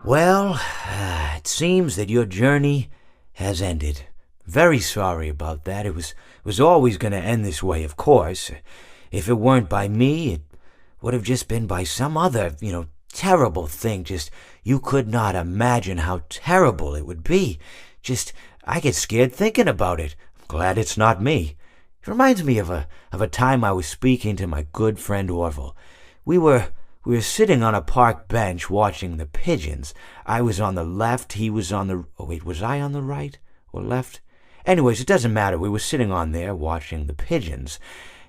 Well, it seems that your journey has ended. Very sorry about that. It was always going to end this way, of course. If it weren't by me, it would have just been by some other, terrible thing. Just, you could not imagine how terrible it would be. Just, I get scared thinking about it. I'm glad it's not me. It reminds me of a time I was speaking to my good friend Orville. We were sitting on a park bench watching the pigeons. I was on the left, he was on the... Oh, wait, was I on the right or left? Anyways, it doesn't matter. We were sitting on there watching the pigeons.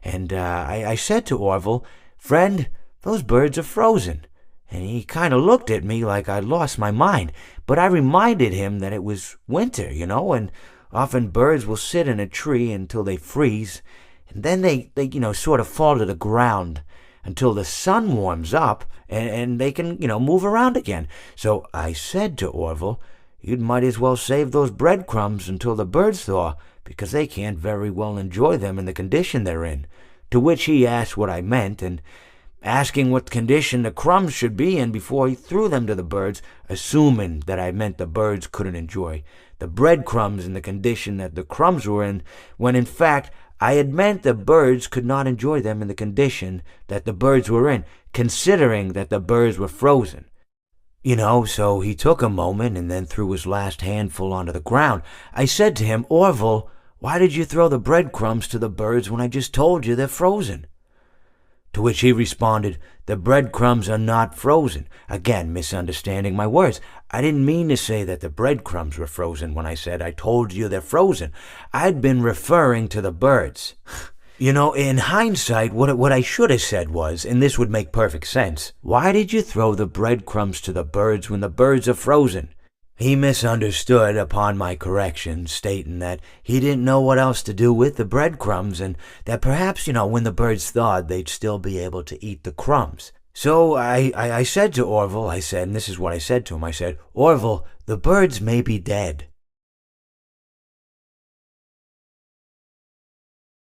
And I said to Orville, "Friend, those birds are frozen." And he kind of looked at me like I'd lost my mind. But I reminded him that it was winter, and often birds will sit in a tree until they freeze. And then they sort of fall to the ground until the sun warms up and they can, move around again. So I said to Orville, "You might as well save those breadcrumbs until the birds thaw, because they can't very well enjoy them in the condition they're in." To which he asked what I meant, and asking what condition the crumbs should be in before he threw them to the birds, assuming that I meant the birds couldn't enjoy the breadcrumbs in the condition that the crumbs were in, when in fact I had meant the birds could not enjoy them in the condition that the birds were in, considering that the birds were frozen. So he took a moment and then threw his last handful onto the ground. I said to him, "Orville, why did you throw the breadcrumbs to the birds when I just told you they're frozen?" To which he responded, "The breadcrumbs are not frozen." Again, misunderstanding my words. I didn't mean to say that the breadcrumbs were frozen when I said I told you they're frozen. I'd been referring to the birds. In hindsight, what I should have said was, and this would make perfect sense, "Why did you throw the breadcrumbs to the birds when the birds are frozen?" He misunderstood upon my correction, stating that he didn't know what else to do with the breadcrumbs, and that perhaps, when the birds thawed, they'd still be able to eat the crumbs. So I said to Orville, and this is what I said to him, I said, "Orville, the birds may be dead,